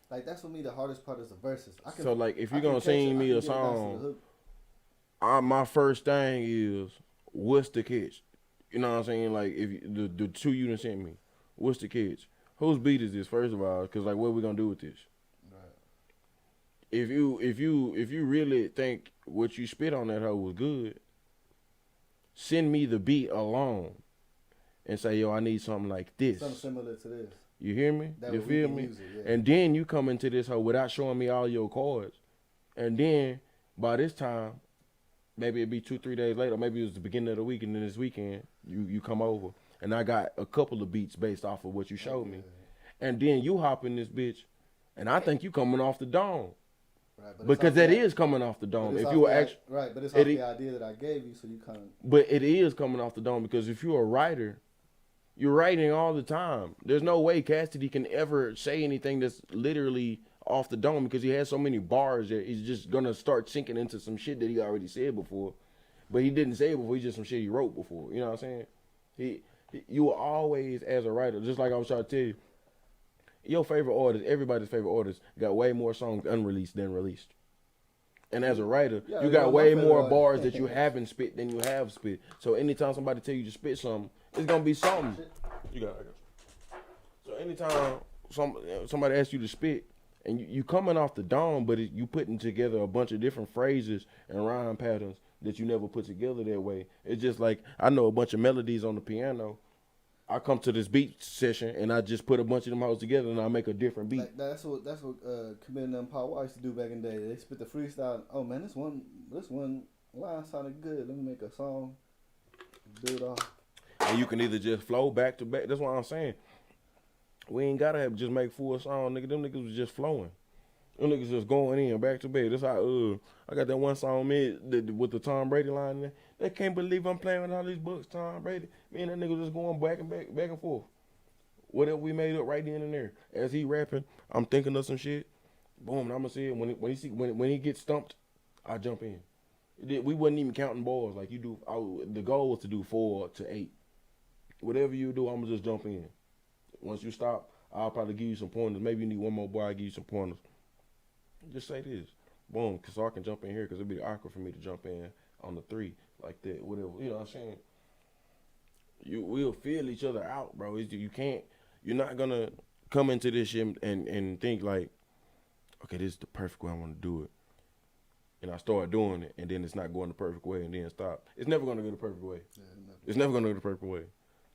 Like, that's for me, the hardest part is the verses. So, like, if you're going to sing me a song, my first thing is, what's the catch? You know what I'm saying? Like, if the two you done sent me, what's the catch? Whose beat is this, first of all? Because, like, what are we going to do with this? Right. If you really think what you spit on that hoe was good, send me the beat alone and say, yo, I need something like this. Something similar to this. You hear me? You feel me? And then you come into this hoe without showing me all your chords. And then by this time, maybe it'd be 2-3 days later, maybe it was the beginning of the week, and then this weekend you come over, and I got a couple of beats based off of what you showed me, and then you hop in this bitch, and I think you coming off the dome. Right, because that is coming off the dome. If you were actually right, but it's off the idea that I gave you, so you kind of. But it is coming off the dome because if you're a writer, you're writing all the time. There's no way Cassidy can ever say anything that's literally off the dome because he has so many bars that he's just gonna start sinking into some shit that he already said before, but he didn't say it before. He's just some shit he wrote before. You know what I'm saying? You will always, as a writer, just like I was trying to tell you. Your favorite artist, everybody's favorite artist, got way more songs unreleased than released. And as a writer, you got way more bars that you haven't spit than you have spit. So anytime somebody tell you to spit something, it's gonna be something. You got it. So anytime somebody asks you to spit, and you coming off the dome, but you putting together a bunch of different phrases and rhyme patterns that you never put together that way. It's just like I know a bunch of melodies on the piano. I come to this beat session and I just put a bunch of them hoes together and I make a different beat. Like that's what Committing and Power used to do back in the day. They spit the freestyle. Oh man, this one line sounded good. Let me make a song, build off. And you can either just flow back to back. That's what I'm saying. We ain't gotta just make full song, nigga. Them niggas was just flowing. Them niggas just going in back to back. That's how I got that one song with the Tom Brady line in there. They can't believe I'm playing with all these books, Tom Brady. Me and that nigga just going back and forth. Whatever we made up right then and there. As he rapping, I'm thinking of some shit. Boom, and I'm gonna see it. When he gets stumped, I jump in. We wasn't even counting balls like you do. The goal was to do 4 to 8. Whatever you do, I'm gonna just jump in. Once you stop, I'll probably give you some pointers. Maybe you need one more bar, I'll give you some pointers. Just say this. Boom, so I can jump in here because it'd be awkward for me to jump in on the 3 like that, whatever. You know what I'm saying? We'll feel each other out, bro. You're not gonna come into this shit and think like, okay, this is the perfect way I want to do it. And I start doing it, and then it's not going the perfect way, and then stop. It's never gonna go the perfect way. Yeah, it's never gonna go the perfect way.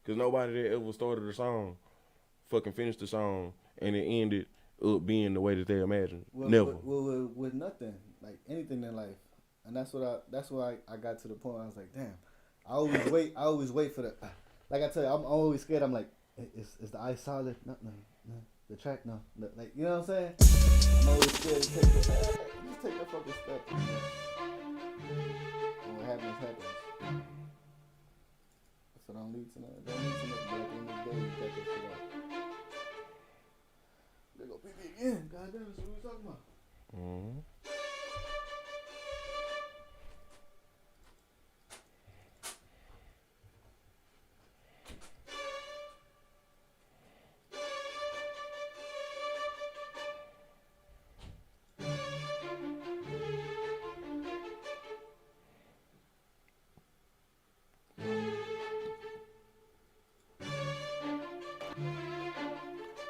Because nobody that ever started a song fucking finished the song and it ended up being the way that they imagined. Never. With nothing, like anything in life. And that's why I got to the point where I was like, damn, I always wait for the, like I tell you, I'm always scared. I'm like, is the ice solid? No, the track, no. Like, you know what I'm saying? I'm always scared to take the fucking step. And what happens. So don't lead to nothing. Don't lead to nothing. But at the end of the day, you got that shit out. There go PB again. God damn, that's what we talking about. Mm-hmm.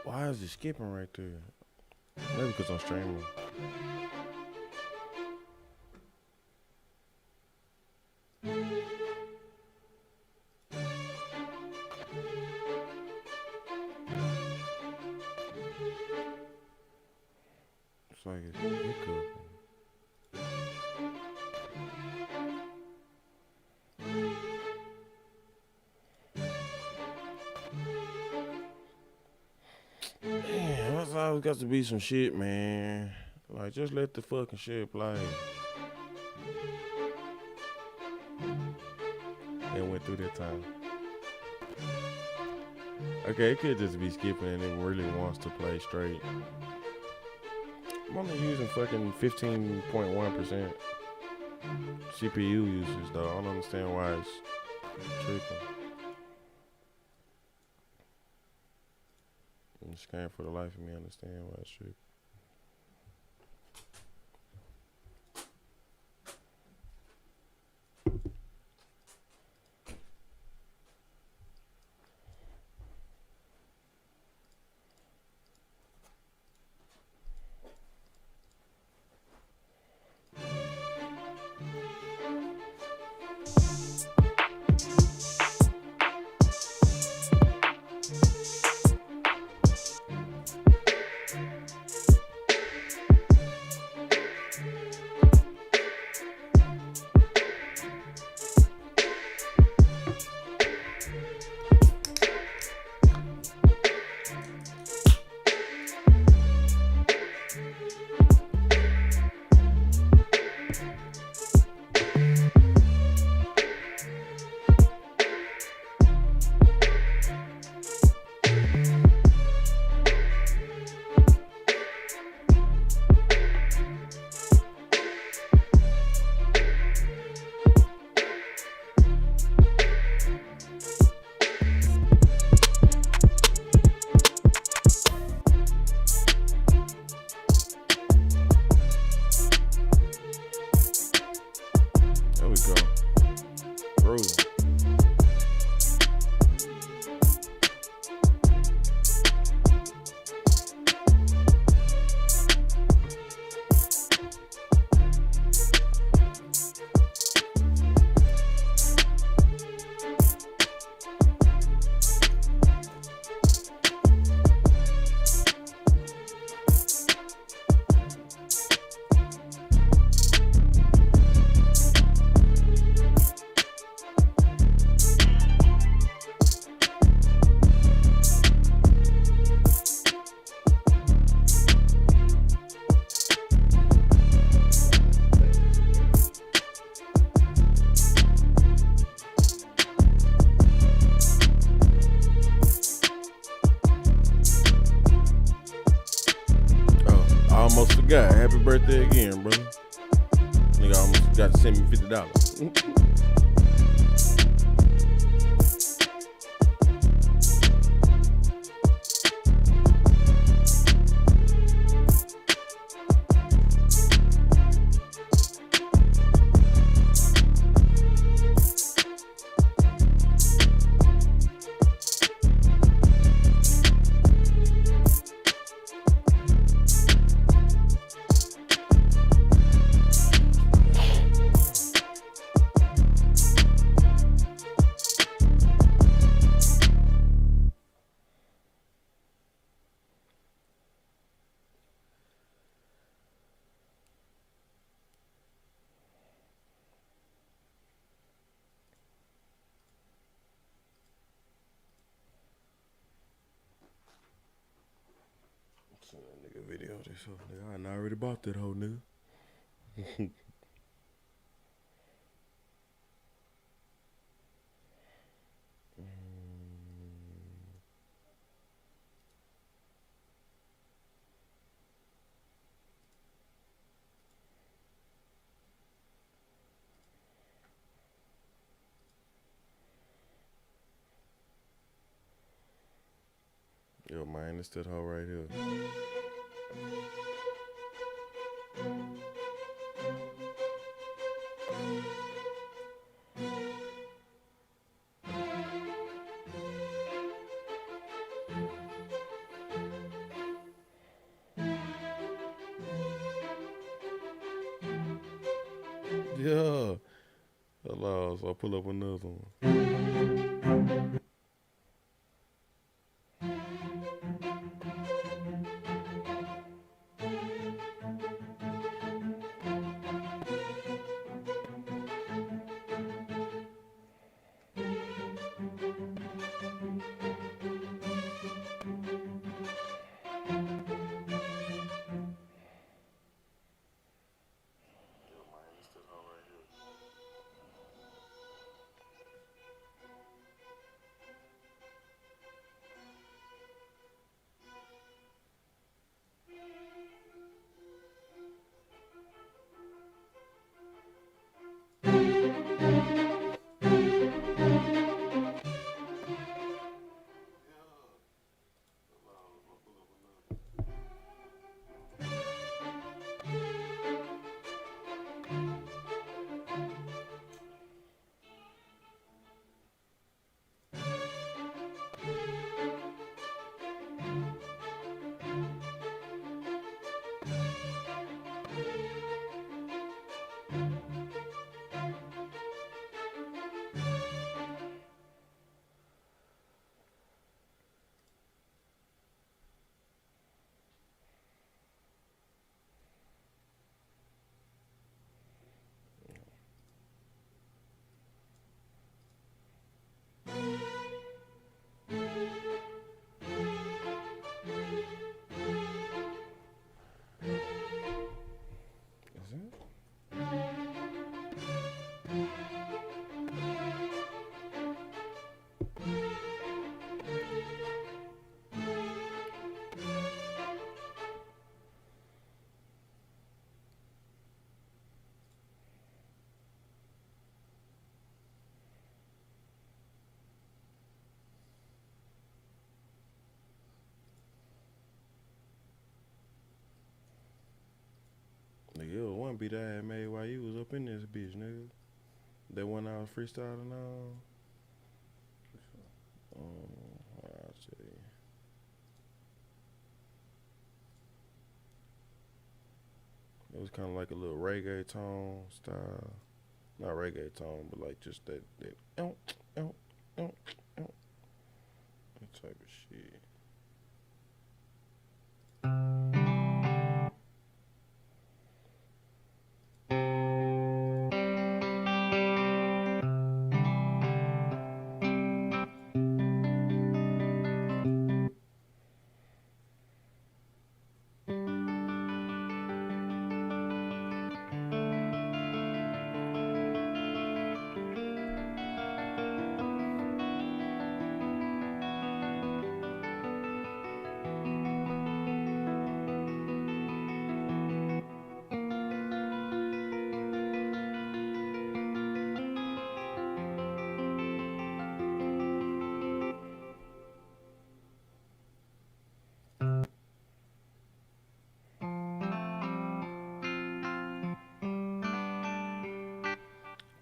Why is it skipping right there? Maybe because I'm streaming. It's like it's hiccup. Man, that's always got to be some shit, man. Like, just let the fucking shit play. It went through that time. Okay, it could just be skipping and it really wants to play straight. I'm only using fucking 15.1% CPU usage, though. I don't understand why it's tripping. I just can't for the life of me understand why it's tripping. God, happy birthday again, brother. Nigga almost got to send me $50. Send that nigga video of this hoe. Nigga, I done already bought that hoe, nigga. Yo, man, it's that hoe right here. Yeah. Hello, so I pull up another one. Nigga, it was one beat I had made while you was up in this bitch, nigga. That one I was freestyling on. I'll tell you. It was kind of like a little reggae tone style. Not reggae tone, but like just that that type of shit.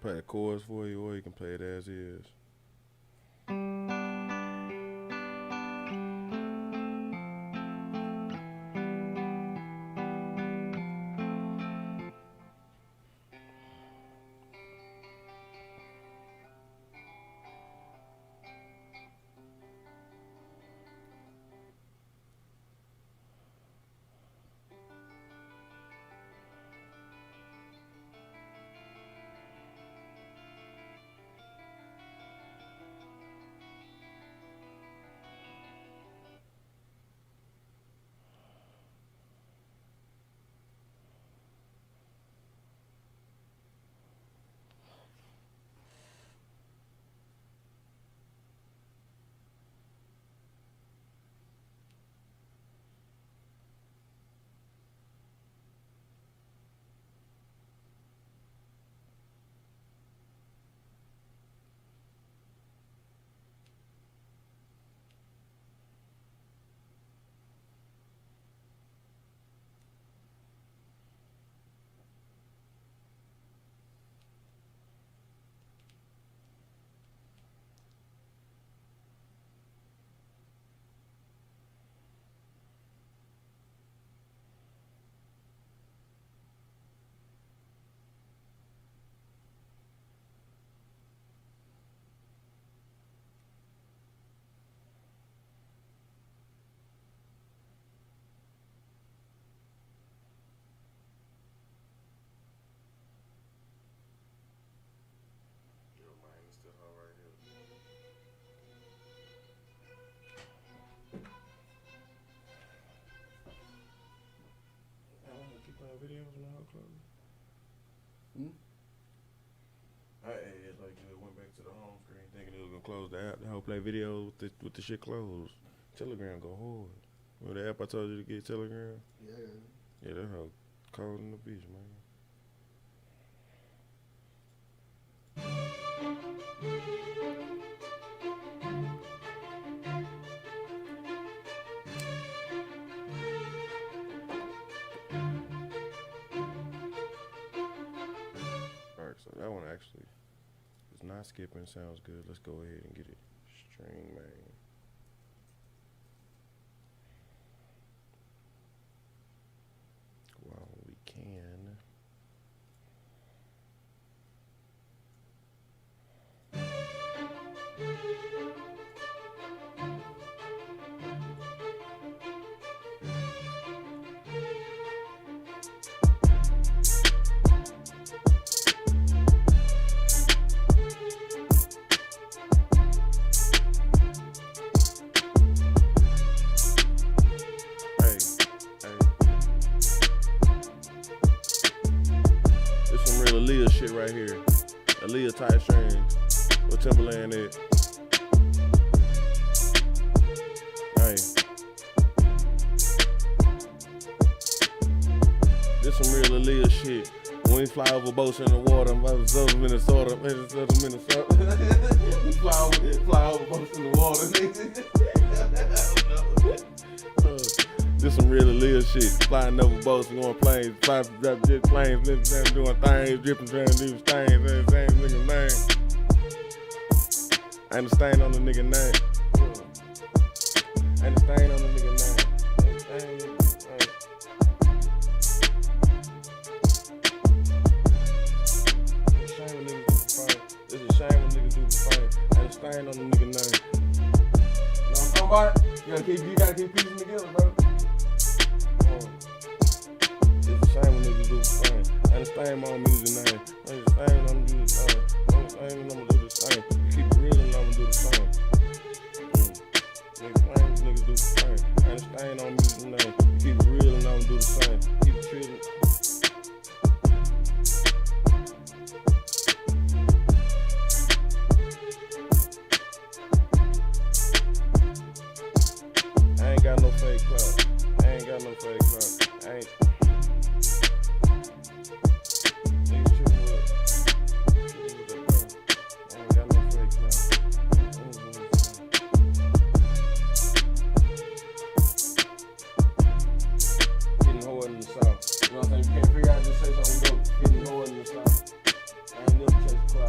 play the chorus for you, or you can play it as is. Videos on the whole club. I like went back to the home screen thinking it was gonna close the app. The whole play videos with the shit closed. Telegram go hard. Remember the app I told you to get, Telegram? Yeah, that hoe cold in the beach, man. So that one actually is not skipping. Sounds good. Let's go ahead and get it. String, man. While we can. Aaliyah shit right here. Aaliyah tight strings. What Timberland is. Hey. This some real Aaliyah shit. When we fly over boats in the water, Minnesota. We fly over boats in the water. This some real Aaliyah shit. Flying over boats and going planes, flying jet planes, doing things, dripping, trying to do things, same nigga name. Ain't a stain on the nigga name. Ain't a stain on the nigga name. It's a shame when niggas do the fame. Ain't a stain on the nigga name. You know what I'm talking about? You gotta keep piecing together, bro. It's a shame when niggas do the same. Ain't a stain on music name. Ain't a stain on do the same. Ain't a stain when I'ma do the same. You keep it real and I'ma do the same. Niggas do the same. Ain't a stain on music name. You keep it real and I'ma do the same. Keep it real. I ain't got no fake clout. I ain't got no fake clout. I ain't. Nigga shooting with that bro. I ain't got no fake clout. Getting hard in the South. You know what I'm saying? You can't figure out, just say something dope. Getting hard in the South. I ain't never chased clout.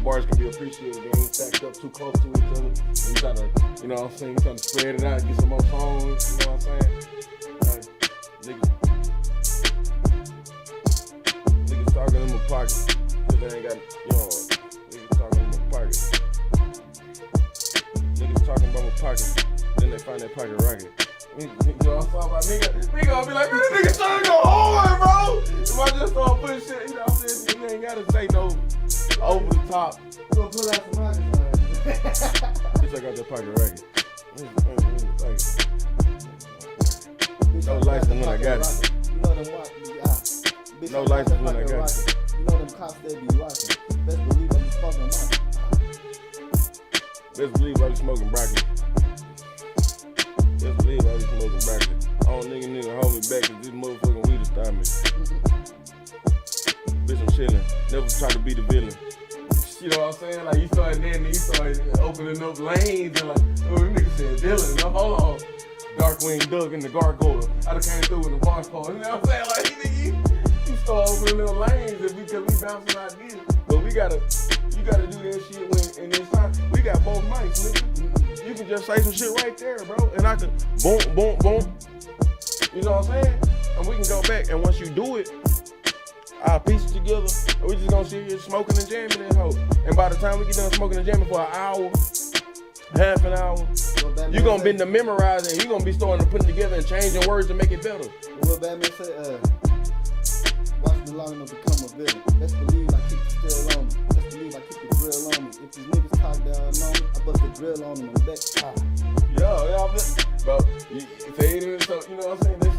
bars can be appreciated. They ain't stacked up too close to each other. And you try to, you know what I'm saying, you trying to spread it out, get some more songs, you know what I'm saying? Like, niggas talking in my pocket. Cause they ain't got, you know, niggas talking in my pocket. Niggas talking about my pocket. Then they find that pocket rocket. You know what I'm talking about? Nigga gonna be like, man, this nigga trying to go hard, bro. If I just start putting shit, you know what I'm saying? You ain't gotta say no over the top. You gonna pull out some rockets, man. Bitch, I got that pocket racket. No license when I got it. You know them bitch, No license when I got it. You know them cops they be rocking. Best believe I'm just fucking mine. Best believe I was smoking broccoli. Best believe I was smoking broccoli. I don't nigga hold me back cause this motherfucking weed will stop me. Bitch, I'm chillin'. Never try to be the villain. You know what I'm saying? Like, you started opening up lanes and like, oh, this nigga said villain. No, hold on. Darkwing Duck and the Gargoyle. I done came through in the boss call. You know what I'm saying? Like, nigga, you start opening up lanes because we bouncing ideas. But you gotta do that shit when, in this time, we got both mics, nigga. You can just say some shit right there, bro. And I can boom, boom, boom. You know what I'm saying? And we can go back. And once you do it, I'll piece it together. And we just gonna sit here smoking and jamming that hoe. And by the time we get done smoking and jamming for an hour, half an hour, you gonna be to memorizing and you gonna be starting to put it together and changing words to make it better. What Batman say, watch me long enough to become a villain. Best believe I keep the still on me. Best believe I keep the drill on me. If these niggas talk down on me, I bust the drill on them and back. Bro, you say it, so you know what I'm saying? This,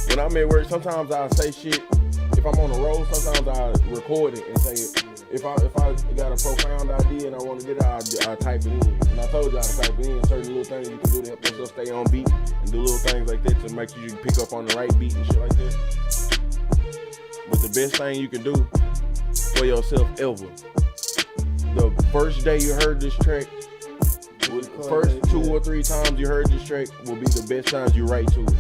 when I'm at work, sometimes I'll say shit. If I'm on the road, sometimes I record it and say it. If I got a profound idea and I want to get it, I type it in. And I told y'all to type it in. Certain little things you can do to help yourself stay on beat and do little things like that to make sure you can pick up on the right beat and shit like that. But the best thing you can do for yourself ever, the first day you heard this track, first 2 or 3 times you heard this track will be the best times you write to it.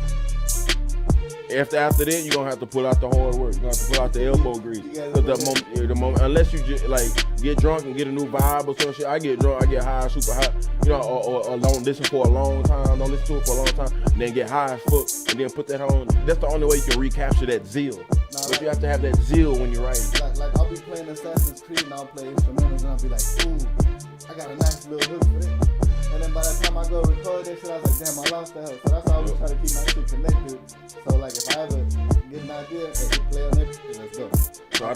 After that, you're gonna have to pull out the hard work. You're gonna have to pull out the elbow grease. Cause the moment, unless you just like get drunk and get a new vibe or some shit. I get drunk, I get high, super high, you know, or listen for a long time. Don't listen to it for a long time, and then get high as fuck, and then put that on. That's the only way you can recapture that zeal. But you have to have that zeal when you're writing. Like I'll be playing Assassin's Creed and I'll play instrumentals and I'll be like, ooh, I got a nice little hook for it. And then by the time I go record that shit, I was like, damn, I lost that hook. So that's why I always try to keep my shit connected. So like if I ever get an idea, hey, play on it, then let's go. So I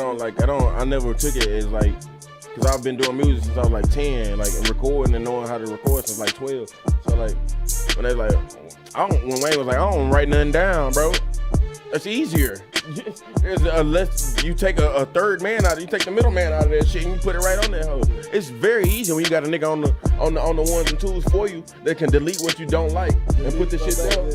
never took it as like, cause I've been doing music since I was like 10, like and recording and knowing how to record since like 12. So like, when they like, when Wayne was like, I don't write nothing down, bro. It's easier. Unless you take a third man out, you take the middle man out of that shit and you put it right on that hoe. It's very easy when you got a nigga on the ones and twos for you that can delete what you don't like and put the shit down.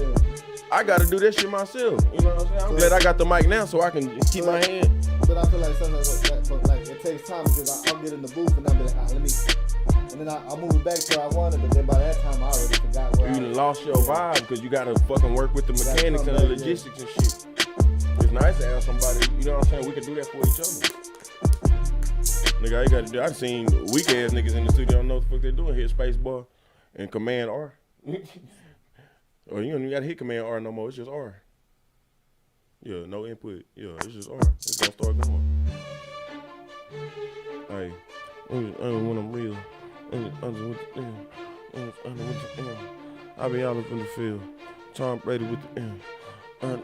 I gotta do that shit myself. You know what I'm saying? I'm glad I got the mic now so I can keep my hand. But I feel like sometimes like it takes time because I'll get in the booth and I'll be like, let me, and then I'll move it back to where I wanted, but then by that time I already forgot where you lost your vibe because you gotta fucking work with the mechanics and the logistics and shit. It's nice to have somebody, you know what I'm saying, we can do that for each other. Nigga, I gotta do, I've seen weak ass niggas in the studio don't know what the fuck they're doing. Hit space bar and command R. Or you don't even gotta hit command R no more, it's just R. Yeah, no input. Yeah, it's just R. It's gonna start going. Hey, when I'm real, I be all up in the field. Tom Brady with the M. Tell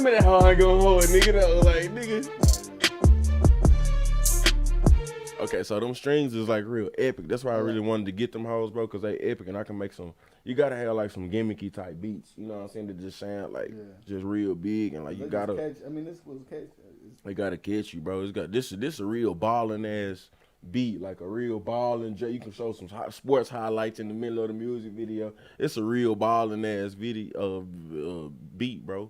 me that how I go hard, nigga. That was like, nigga. Okay, so them strings is like real epic. That's why I really wanted to get them hoes, bro, because they epic and I can make some. You gotta have like some gimmicky type beats, you know what I'm saying, that just sound like just real big and like you gotta. Catch, I mean, this was catch. They gotta catch you, bro. It's got this a real ballin' ass beat, like a real ballin'. You can show some sports highlights in the middle of the music video. It's a real ballin' ass video beat, bro.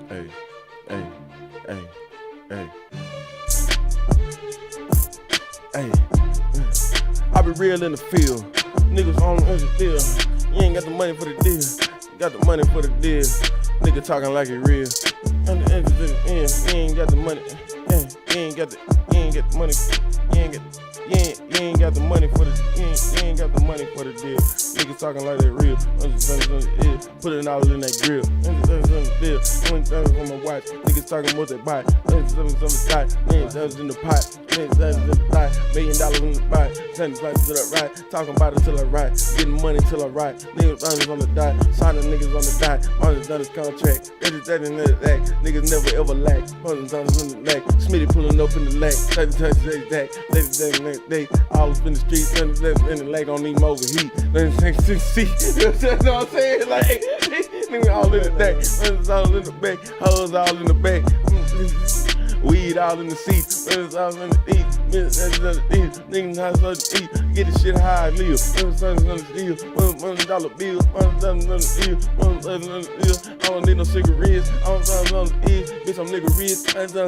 Hey. Hey. I be real in the field. Niggas on the deal. You ain't got the money for the deal. Got the money for the deal. Nigga talking like it real. You ain't got the money. You ain't got the money. You ain't got the money for the. You ain't got the money for the deal. Niggas talking like that real. Put it all in that grill. On my watch. Niggas talking what they buy. $100 in the pot. $100 in the pot. $1 million in the pot. $10 till I ride. Talking about it till I ride. Getting money till I ride. Niggas on the dot. Signing niggas on the dot. Money done his contract. That and that. Niggas never ever lack. $100 in the leg. Smitty pulling up in the leg. They all up in the streets. In the leg on them overheat. You know what I'm saying? Like, nigga all in the back. All in the back. Hoes all in the back. Weed all in the seats. All in the eat. Niggas how to eat. Get this shit how I live. $100 bill. $100 I don't need no cigarettes. I don't bitch, I'm nigga rich. $100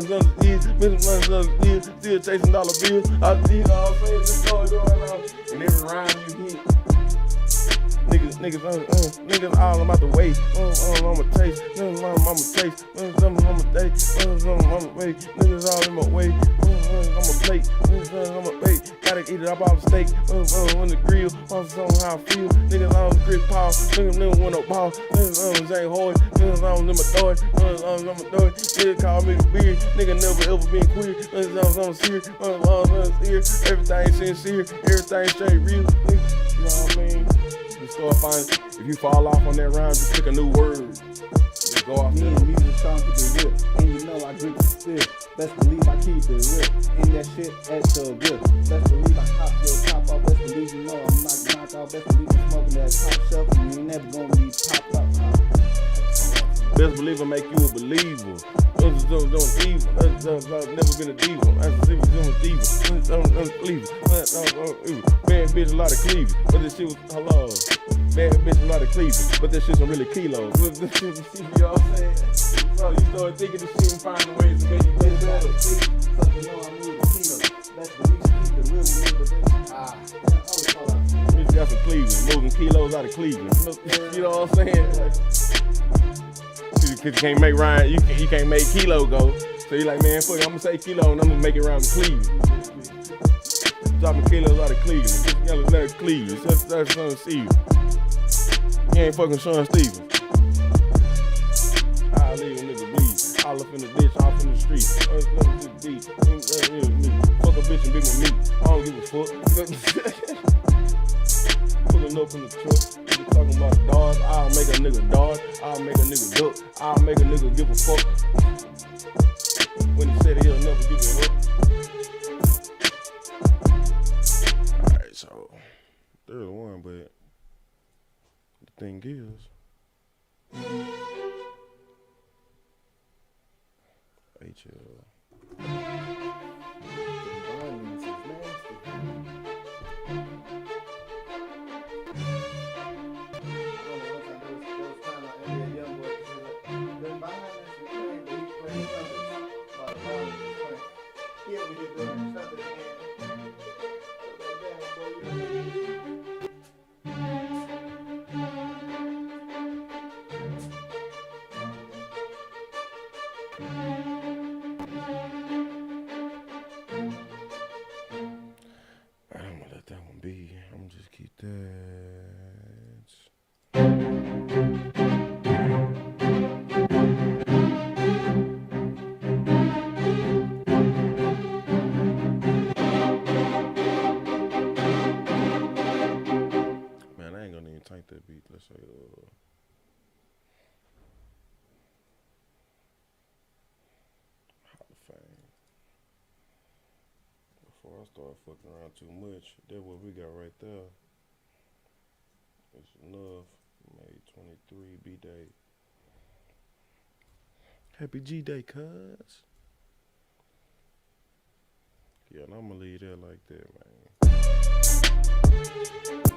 still chasing dollar bills. I see all things going on. And every rhyme you hit. Niggas all about the way. I'ma taste. I'ma taste. I'ma taste. I'ma wait. Niggas all in my way. I'ma plate. I'ma bake. Gotta eat it up off the steak. On the grill. On how I feel. Niggas on the Chris Paul. Niggas never want no ball. Niggas on Zane Hoy. Niggas on my throat. Niggas call me the beard. Nigga never ever been queer. Niggas on serious. Everything sincere. Everything straight real. You know what I mean? Start finding, if you fall off on that rhyme, just pick a new word. Just go off there. Me and music trying to keep it real. And you know I grip the still. Best believe I keep it real. And that shit at the real. Best believe I cop your top off. Best believe you know I'm knocked out. Best believe I'm smoking that top shelf. And you ain't never gonna be popped up. Best believer make you a believer. Don't evil. Never been a diva. Bad bitch, a lot of cleavage. But this shit was hello. Bad bitch, a lot of cleavage. But this shit's some really kilos. You know what I'm saying? So you start thinking this shit and finding ways to make you get better. So you know I'm moving kilos. Best believe you keep it real with me. Bitch got some cleavage. Moving kilos out of Cleveland. You know what I'm saying? Cause you can't make Ryan, you can't make Kilo go. So you like, man, fuck it, I'm gonna say Kilo and I'm gonna make it around Cleveland. Dropping kilos out of Cleveland. Just gotta let it Cleveland. That's Sean Stevens. He ain't fucking Sean Stevens. I'll leave a nigga bleed. All up in the ditch, off in the street. Fuck a bitch and be my meat. I don't give a fuck. Pulling up in the truck. Nigga talking about a dog. I'll make a nigga dog. I'll make a nigga duck. I'll make a nigga give a fuck. When he said he'll never give a fuck. Alright, so there's one, but the thing is, I'm gonna let that one be. I'm gonna just keep that. Man, I ain't gonna even type that beat. Let's say, Hall of Fame. Before I start fucking around too much, that's what we got right there. It's enough. May 23, B-Day. Happy G-Day, cuz. Yeah, and I'm gonna leave that like that, man.